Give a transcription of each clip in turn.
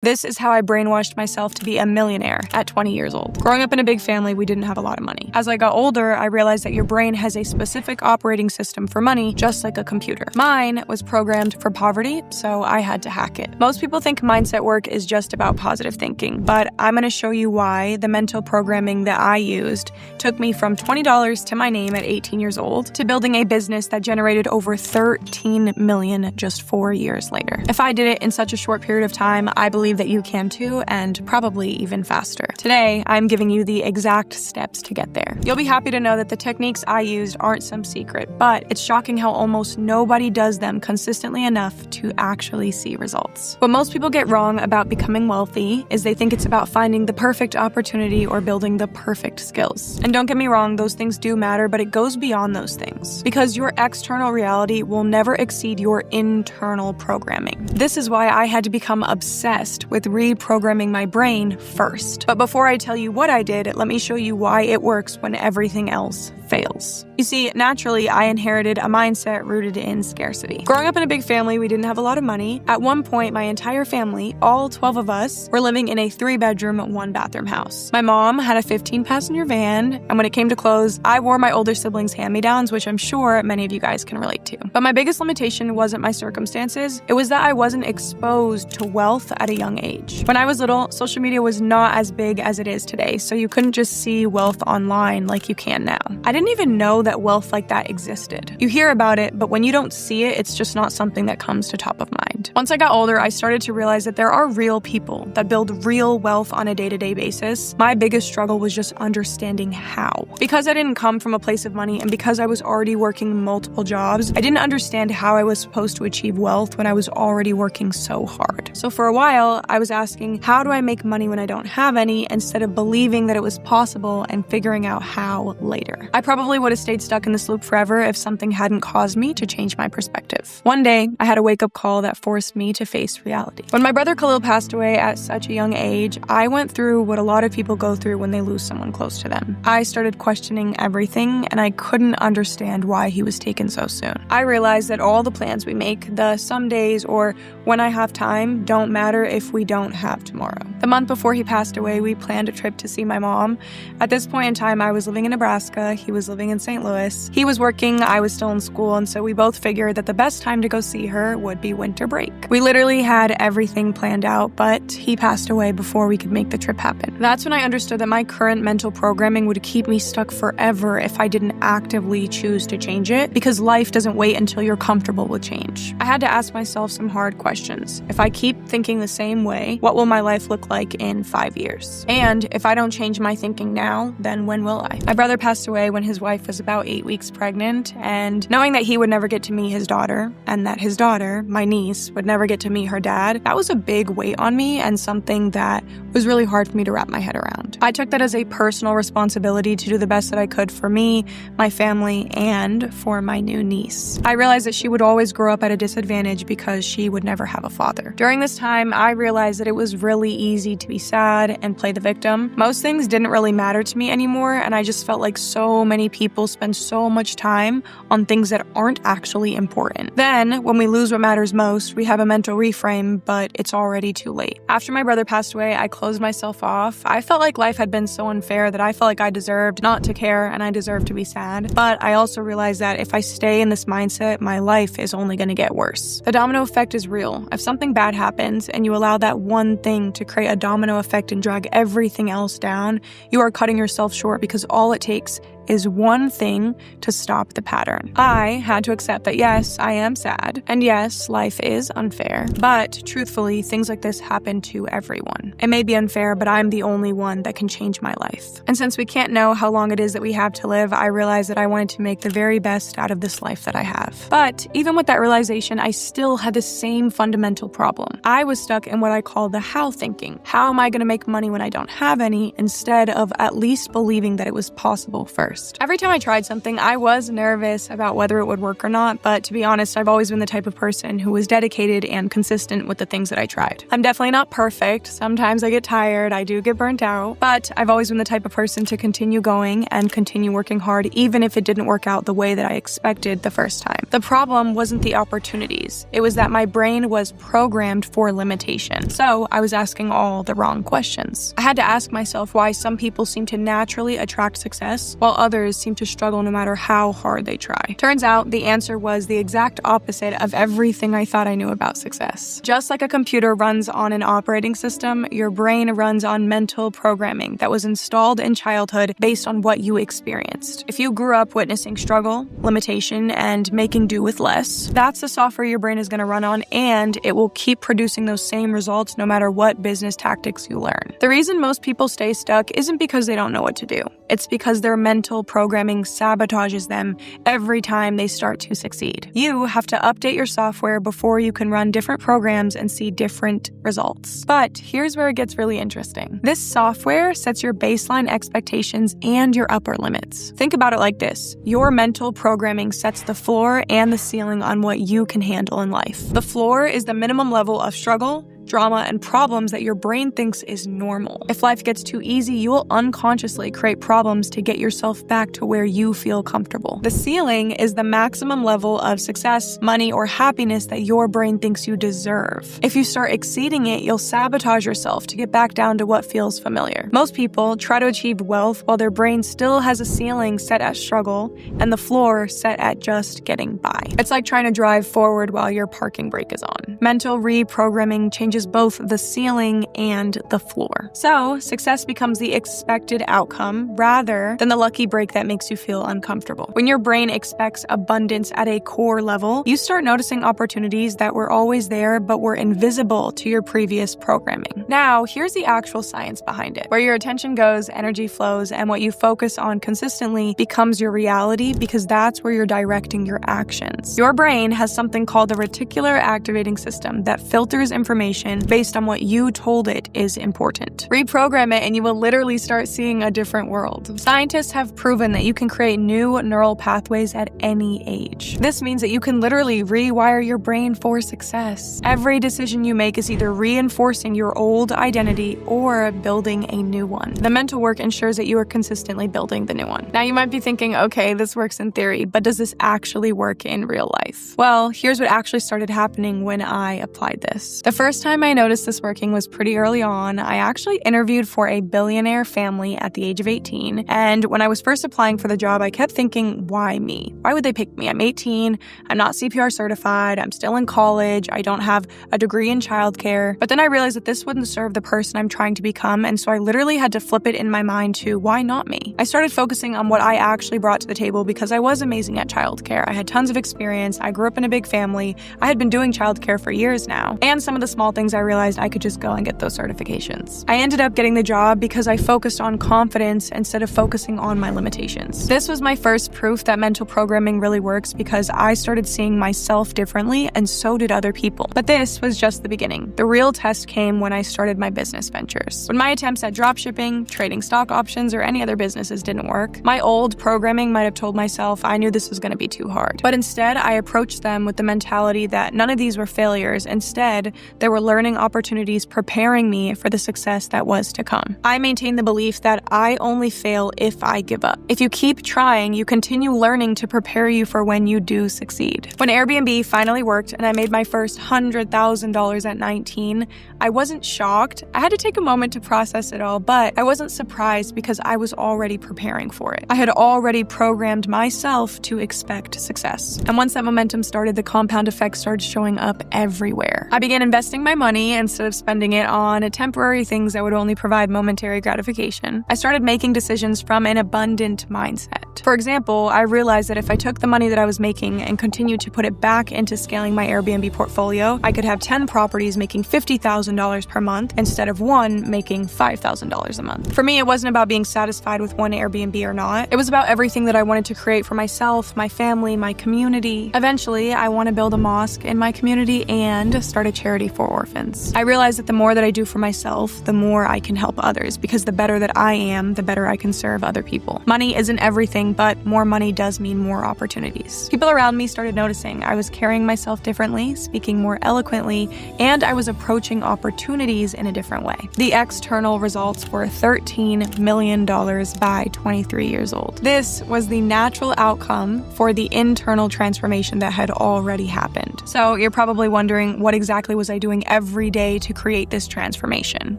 This is how I brainwashed myself to be a millionaire at 20 years old. Growing up in a big family, we didn't have a lot of money. As I got older, I realized that your brain has a specific operating system for money, just like a computer. Mine was programmed for poverty, so I had to hack it. Most people think mindset work is just about positive thinking, but I'm going to show you why the mental programming that I used took me from $20 to my name at 18 years old to building a business that generated over $13 million just 4 years later. If I did it in such a short period of time, I believe that you can too, and probably even faster. Today, I'm giving you the exact steps to get there. You'll be happy to know that the techniques I used aren't some secret, but it's shocking how almost nobody does them consistently enough to actually see results. What most people get wrong about becoming wealthy is they think it's about finding the perfect opportunity or building the perfect skills. And don't get me wrong, those things do matter, but it goes beyond those things. Because your external reality will never exceed your internal programming. This is why I had to become obsessed with reprogramming my brain first. But before I tell you what I did, let me show you why it works when everything else fails. You see, naturally, I inherited a mindset rooted in scarcity. Growing up in a big family, we didn't have a lot of money. At one point, my entire family, all 12 of us, were living in a 3-bedroom, 1-bathroom house. My mom had a 15-passenger van, and when it came to clothes, I wore my older siblings' hand-me-downs, which I'm sure many of you guys can relate to. But my biggest limitation wasn't my circumstances, it was that I wasn't exposed to wealth at a young age. When I was little, social media was not as big as it is today, so you couldn't just see wealth online like you can now. I didn't even know that wealth like that existed. You hear about it, but when you don't see it, it's just not something that comes to top of mind. Once I got older, I started to realize that there are real people that build real wealth on a day-to-day basis. My biggest struggle was just understanding how. Because I didn't come from a place of money and because I was already working multiple jobs, I didn't understand how I was supposed to achieve wealth when I was already working so hard. So for a while, I was asking, how do I make money when I don't have any, instead of believing that it was possible and figuring out how later. I probably would have stayed stuck in this loop forever if something hadn't caused me to change my perspective. One day, I had a wake-up call that forced me to face reality. When my brother Khalil passed away at such a young age, I went through what a lot of people go through when they lose someone close to them. I started questioning everything, and I couldn't understand why he was taken so soon. I realized that all the plans we make, the some days or when I have time, don't matter if we don't have tomorrow. The month before he passed away, we planned a trip to see my mom. At this point in time, I was living in Nebraska, he was living in St. Louis. He was working, I was still in school, and so we both figured that the best time to go see her would be winter break. We literally had everything planned out, but he passed away before we could make the trip happen. That's when I understood that my current mental programming would keep me stuck forever if I didn't actively choose to change it, because life doesn't wait until you're comfortable with change. I had to ask myself some hard questions. If I keep thinking the same way, what will my life look like in 5 years? And if I don't change my thinking now, then when will I? My brother passed away when his wife was about 8 weeks pregnant, and knowing that he would never get to meet his daughter, and that his daughter, my niece, would never get to meet her dad, that was a big weight on me and something that was really hard for me to wrap my head around. I took that as a personal responsibility to do the best that I could for me, my family, and for my new niece. I realized that she would always grow up at a disadvantage because she would never have a father. During this time, I realized that it was really easy to be sad and play the victim. Most things didn't really matter to me anymore, and I just felt like so many people spend so much time on things that aren't actually important. Then, when we lose what matters most, we have a mental reframe, but it's already too late. After my brother passed away, I closed myself off. I felt like life had been so unfair that I felt like I deserved not to care and I deserved to be sad. But I also realized that if I stay in this mindset, my life is only going to get worse. The domino effect is real. If something bad happens and you allow that one thing to create a domino effect and drag everything else down, you are cutting yourself short, because all it takes is one thing to stop the pattern. I had to accept that yes, I am sad, and yes, life is unfair, but truthfully, things like this happen to everyone. It may be unfair, but I'm the only one that can change my life. And since we can't know how long it is that we have to live, I realized that I wanted to make the very best out of this life that I have. But even with that realization, I still had the same fundamental problem. I was stuck in what I call the how thinking. How am I going to make money when I don't have any, instead of at least believing that it was possible first? first. Every time I tried something, I was nervous about whether it would work or not, but to be honest, I've always been the type of person who was dedicated and consistent with the things that I tried. I'm definitely not perfect. Sometimes I get tired, I do get burnt out, but I've always been the type of person to continue going and continue working hard even if it didn't work out the way that I expected the first time. The problem wasn't the opportunities. It was that my brain was programmed for limitation. So I was asking all the wrong questions. I had to ask myself why some people seem to naturally attract success while others seem to struggle no matter how hard they try. Turns out the answer was the exact opposite of everything I thought I knew about success. Just like a computer runs on an operating system, your brain runs on mental programming that was installed in childhood based on what you experienced. If you grew up witnessing struggle, limitation, and making do with less, that's the software your brain is going to run on, and it will keep producing those same results no matter what business tactics you learn. The reason most people stay stuck isn't because they don't know what to do. It's because their mental programming sabotages them every time they start to succeed. You have to update your software before you can run different programs and see different results. But here's where it gets really interesting. This software sets your baseline expectations and your upper limits. Think about it like this. Your mental programming sets the floor and the ceiling on what you can handle in life. The floor is the minimum level of struggle, drama, and problems that your brain thinks is normal. If life gets too easy, you will unconsciously create problems to get yourself back to where you feel comfortable. The ceiling is the maximum level of success, money, or happiness that your brain thinks you deserve. If you start exceeding it, you'll sabotage yourself to get back down to what feels familiar. Most people try to achieve wealth while their brain still has a ceiling set at struggle and the floor set at just getting by. It's like trying to drive forward while your parking brake is on. Mental reprogramming changes both the ceiling and the floor. So, success becomes the expected outcome rather than the lucky break that makes you feel uncomfortable. When your brain expects abundance at a core level, you start noticing opportunities that were always there but were invisible to your previous programming. Now, here's the actual science behind it. Where your attention goes, energy flows, and what you focus on consistently becomes your reality because that's where you're directing your actions. Your brain has something called the reticular activating system that filters information based on what you told it is important. Reprogram it and you will literally start seeing a different world. Scientists have proven that you can create new neural pathways at any age. This means that you can literally rewire your brain for success. Every decision you make is either reinforcing your old identity or building a new one. The mental work ensures that you are consistently building the new one. Now you might be thinking, okay, this works in theory, but does this actually work in real life? Well, here's what actually started happening when I applied this. The first time I noticed this working was pretty early on. I actually interviewed for a billionaire family at the age of 18. And when I was first applying for the job, I kept thinking, why me? Why would they pick me? I'm 18. I'm not CPR certified. I'm still in college. I don't have a degree in childcare. But then I realized that this wouldn't serve the person I'm trying to become. And so I literally had to flip it in my mind to why not me? I started focusing on what I actually brought to the table because I was amazing at childcare. I had tons of experience. I grew up in a big family. I had been doing childcare for years now. And some of the small things I realized I could just go and get those certifications. I ended up getting the job because I focused on confidence instead of focusing on my limitations. This was my first proof that mental programming really works because I started seeing myself differently and so did other people. But this was just the beginning. The real test came when I started my business ventures. When my attempts at dropshipping, trading stock options, or any other businesses didn't work, my old programming might have told myself I knew this was going to be too hard. But instead, I approached them with the mentality that none of these were failures. Instead, they were learning opportunities preparing me for the success that was to come. I maintain the belief that I only fail if I give up. If you keep trying, you continue learning to prepare you for when you do succeed. When Airbnb finally worked and I made my first $100,000 at 19, I wasn't shocked. I had to take a moment to process it all, but I wasn't surprised because I was already preparing for it. I had already programmed myself to expect success. And once that momentum started, the compound effect started showing up everywhere. I began investing my money instead of spending it on temporary things that would only provide momentary gratification. I started making decisions from an abundant mindset. For example, I realized that if I took the money that I was making and continued to put it back into scaling my Airbnb portfolio, I could have 10 properties making $50,000 per month instead of one making $5,000 a month. For me, it wasn't about being satisfied with one Airbnb or not. It was about everything that I wanted to create for myself, my family, my community. Eventually, I want to build a mosque in my community and start a charity for orphans. I realized that the more that I do for myself, the more I can help others because the better that I am, the better I can serve other people. Money isn't everything, anything, but more money does mean more opportunities. People around me started noticing I was carrying myself differently, speaking more eloquently, and I was approaching opportunities in a different way. The external results were $13 million by 23 years old. This was the natural outcome for the internal transformation that had already happened. So you're probably wondering, what exactly was I doing every day to create this transformation?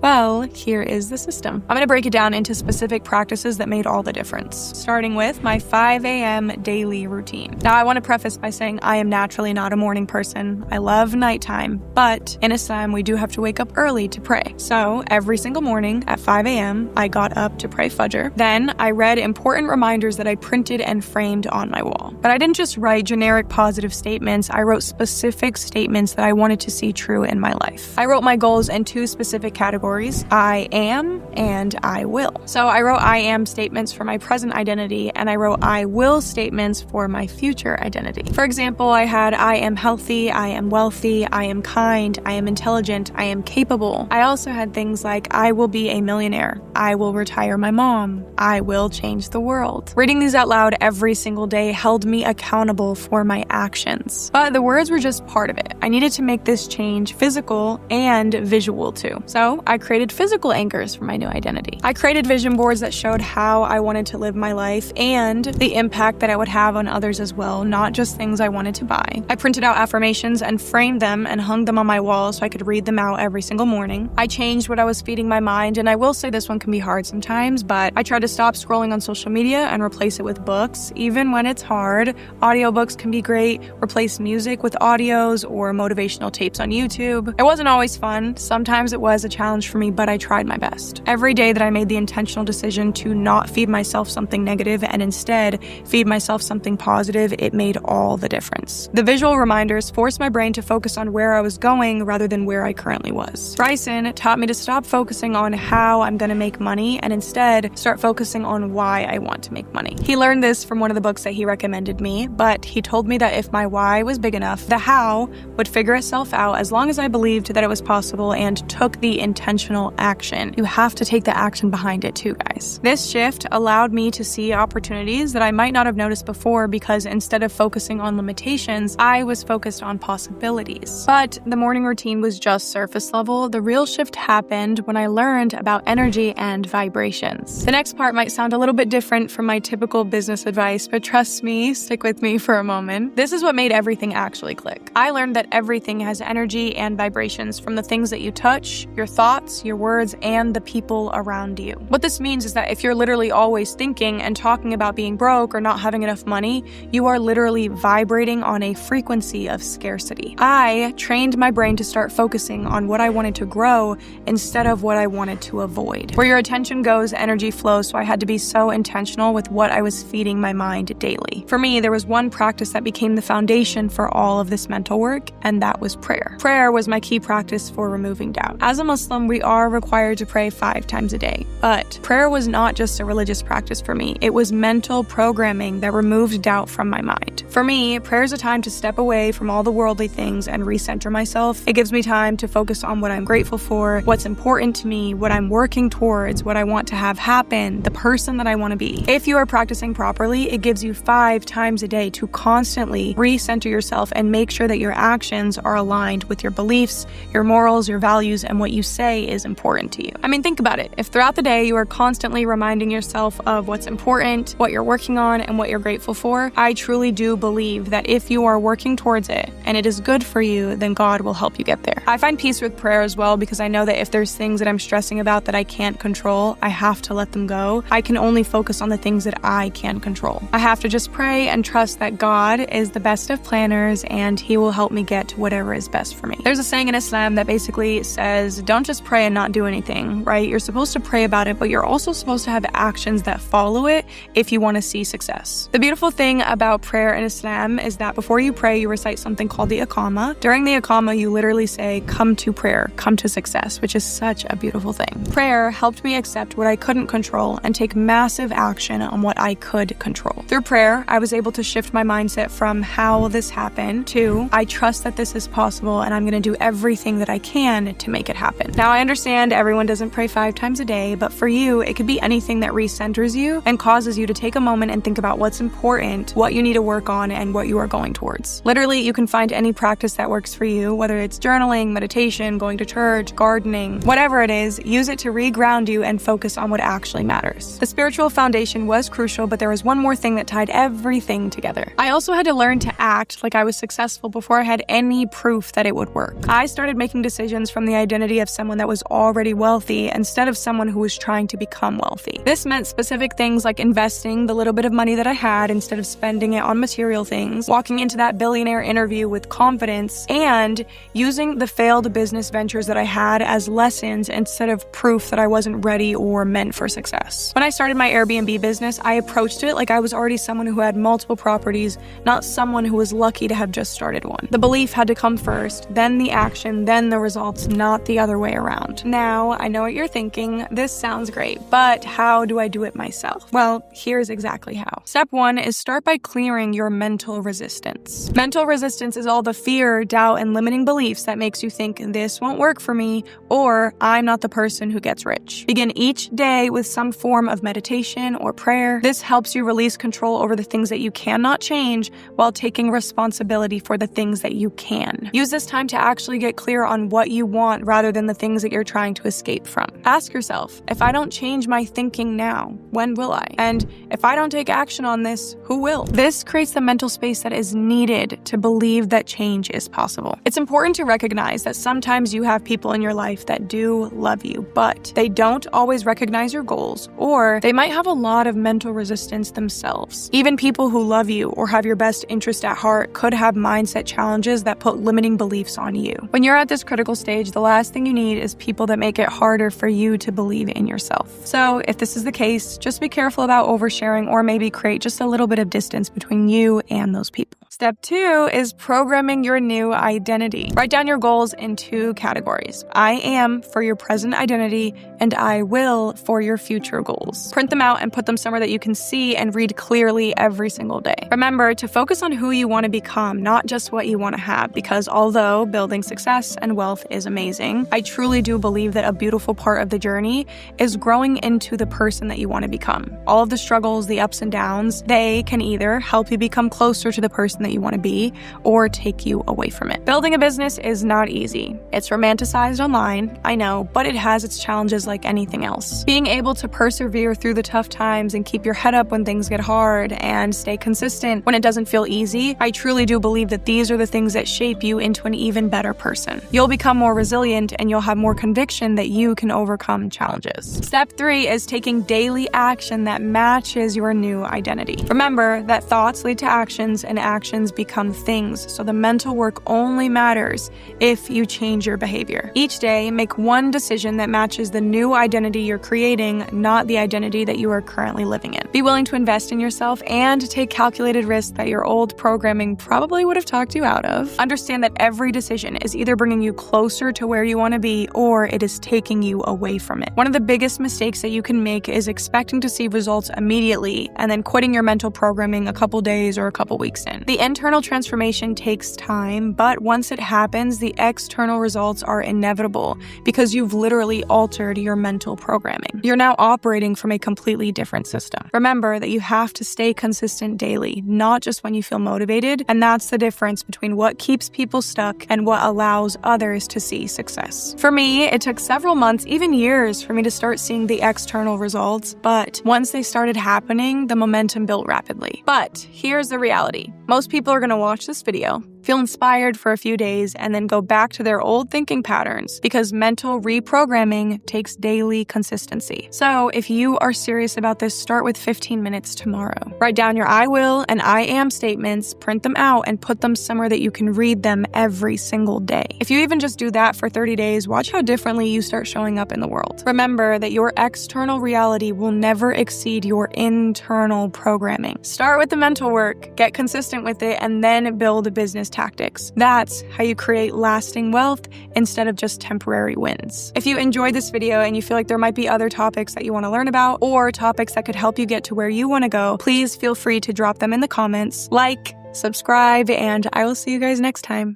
Well, here is the system. I'm going to break it down into specific practices that made all the difference, starting with my 5 a.m. daily routine. Now, I want to preface by saying I am naturally not a morning person. I love nighttime, but in Islam, we do have to wake up early to pray. So every single morning at 5 a.m., I got up to pray Fajr. Then I read important reminders that I printed and framed on my wall. But I didn't just write generic positive statements. I wrote specific statements that I wanted to see true in my life. I wrote my goals in 2 specific categories: I am and I will. So I wrote I am statements for my present identity, and I wrote I will statements for my future identity. For example, I had I am healthy, I am wealthy, I am kind, I am intelligent, I am capable. I also had things like I will be a millionaire, I will retire my mom, I will change the world. Reading these out loud every single day held me accountable for my actions. But the words were just part of it. I needed to make this change physical and visual too. So I created physical anchors for my new identity. I created vision boards that showed how I wanted to live my life and the impact that I would have on others as well, not just things I wanted to buy. I printed out affirmations and framed them and hung them on my wall so I could read them out every single morning. I changed what I was feeding my mind, and I will say this one can be hard sometimes, but I tried to stop scrolling on social media and replace it with books, even when it's hard. Audiobooks can be great. Replace music with audios or motivational tapes on YouTube. It wasn't always fun. Sometimes it was a challenge for me, but I tried my best. Every day that I made the intentional decision to not feed myself something negative and instead feed myself something positive, it made all the difference. The visual reminders forced my brain to focus on where I was going rather than where I currently was. Bryson taught me to stop focusing on how I'm going to make money and instead start focusing on why I want to make money. He learned this from one of the books that he recommended me, but he told me that if my why was big enough, the how would figure itself out as long as I believed that it was possible and took the intentional action. You have to take the action behind it too, guys. This shift allowed me to see opportunities that I might not have noticed before because instead of focusing on limitations, I was focused on possibilities. But the morning routine was just surface level. The real shift happened when I learned about energy and vibrations. The next part might sound a little bit different from my typical business advice, but trust me, stick with me for a moment. This is what made everything actually click. I learned that everything has energy and vibrations, from the things that you touch, your thoughts, your words, and the people around you. What this means is that if you're literally always thinking and talking about being broke or not having enough money, you are literally vibrating on a frequency of scarcity. I trained my brain to start focusing on what I wanted to grow instead of what I wanted to avoid. Where your attention goes, energy flows, so I had to be so intentional with what I was feeding my mind daily. For me, there was one practice that became the foundation for all of this mental work, and that was prayer. Prayer was my key practice for removing doubt. As a Muslim, we are required to pray 5 times a day, but prayer was not just a religious practice for me. It was mental programming that removed doubt from my mind. For me, prayer is a time to step away from all the worldly things and recenter myself. It gives me time to focus on what I'm grateful for, what's important to me, what I'm working towards, what I want to have happen, the person that I want to be. If you are practicing properly, it gives you 5 times a day to constantly recenter yourself and make sure that your actions are aligned with your beliefs, your morals, your values, and what you say is important to you. I mean, think about it. If throughout the day you are constantly reminding yourself of what's important, what you're working on, and what you're grateful for, I truly do believe that if you are working towards it and it is good for you, then God will help you get there. I find peace with prayer as well because I know that if there's things that I'm stressing about that I can't control, I have to let them go. I can only focus on the things that I can control. I have to just pray and trust that God is the best of planners and He will help me get to whatever is best for me. There's a saying in Islam that basically says, don't just pray and not do anything, right? You're supposed to pray about it, but you're also supposed to have actions that follow it if you want to see success. The beautiful thing about prayer in Islam is that before you pray, you recite something called the Iqamah. During the Iqamah, you literally say, come to prayer, come to success, which is such a beautiful thing. Prayer helped helped me accept what I couldn't control and take massive action on what I could control. Through prayer, I was able to shift my mindset from how this happened to I trust that this is possible and I'm going to do everything that I can to make it happen. Now, I understand everyone doesn't pray 5 times a day, but for you, it could be anything that recenters you and causes you to take a moment and think about what's important, what you need to work on, and what you are going towards. Literally, you can find any practice that works for you, whether it's journaling, meditation, going to church, gardening, whatever it is, use it to reground you and focus on what actually matters. The spiritual foundation was crucial, but there was one more thing that tied everything together. I also had to learn to act like I was successful before I had any proof that it would work. I started making decisions from the identity of someone that was already wealthy instead of someone who was trying to become wealthy. This meant specific things like investing the little bit of money that I had instead of spending it on material things, walking into that billionaire interview with confidence, and using the failed business ventures that I had as lessons instead of proof that I wasn't ready or meant for success. When I started my Airbnb business, I approached it like I was already someone who had multiple properties, not someone who was lucky to have just started one. The belief had to come first, then the action, then the results, not the other way around. Now, I know what you're thinking. This sounds great, but how do I do it myself? Well, here's exactly how. Step 1 is start by clearing your mental resistance. Mental resistance is all the fear, doubt, and limiting beliefs that makes you think this won't work for me or I'm not the person who gets rich. Begin each day with some form of meditation or prayer. This helps you release control over the things that you cannot change while taking responsibility for the things that you can. Use this time to actually get clear on what you want rather than the things that you're trying to escape from. Ask yourself, if I don't change my thinking now, when will I? And if I don't take action on this, who will? This creates the mental space that is needed to believe that change is possible. It's important to recognize that sometimes you have people in your life that do love you, but they don't always recognize your goals, or they might have a lot of mental resistance themselves. Even people who love you or have your best interest at heart could have mindset challenges that put limiting beliefs on you. When you're at this critical stage, the last thing you need is people that make it harder for you to believe in yourself. So if this is the case, just be careful about oversharing or maybe create just a little bit of distance between you and those people. Step 2 is programming your new identity. Write down your goals in 2 categories. I am for your present identity and I will for your future goals. Print them out and put them somewhere that you can see and read clearly every single day. Remember to focus on who you want to become, not just what you want to have, because although building success and wealth is amazing, I truly do believe that a beautiful part of the journey is growing into the person that you want to become. All of the struggles, the ups and downs, they can either help you become closer to the person that you want to be or take you away from it. Building a business is not easy. It's romanticized online, I know, but it has its challenges like anything else. Being able to persevere through the tough times and keep your head up when things get hard and stay consistent when it doesn't feel easy, I truly do believe that these are the things that shape you into an even better person. You'll become more resilient and you'll have more conviction that you can overcome challenges. Step 3 is taking daily action that matches your new identity. Remember that thoughts lead to actions and actions become things, so the mental work only matters if you change your behavior. Each day, make one decision that matches the new identity you're creating, not the identity that you are currently living in. Be willing to invest in yourself and take calculated risks that your old programming probably would have talked you out of. Understand that every decision is either bringing you closer to where you want to be or it is taking you away from it. One of the biggest mistakes that you can make is expecting to see results immediately and then quitting your mental programming a couple days or a couple weeks in. The internal transformation takes time, but once it happens, the external results are inevitable because you've literally altered your mental programming. You're now operating from a completely different system. Remember that you have to stay consistent daily, not just when you feel motivated, and that's the difference between what keeps people stuck and what allows others to see success. For me, it took several months, even years, for me to start seeing the external results, but once they started happening, the momentum built rapidly. But here's the reality. Most people are going to watch this video, feel inspired for a few days, and then go back to their old thinking patterns because mental reprogramming takes daily consistency. So if you are serious about this, start with 15 minutes tomorrow. Write down your I will and I am statements, print them out, and put them somewhere that you can read them every single day. If you even just do that for 30 days, watch how differently you start showing up in the world. Remember that your external reality will never exceed your internal programming. Start with the mental work, get consistent with it, and then build business tactics. That's how you create lasting wealth instead of just temporary wins. If you enjoyed this video and you feel like there might be other topics that you want to learn about or topics that could help you get to where you want to go, please feel free to drop them in the comments, like, subscribe, and I will see you guys next time.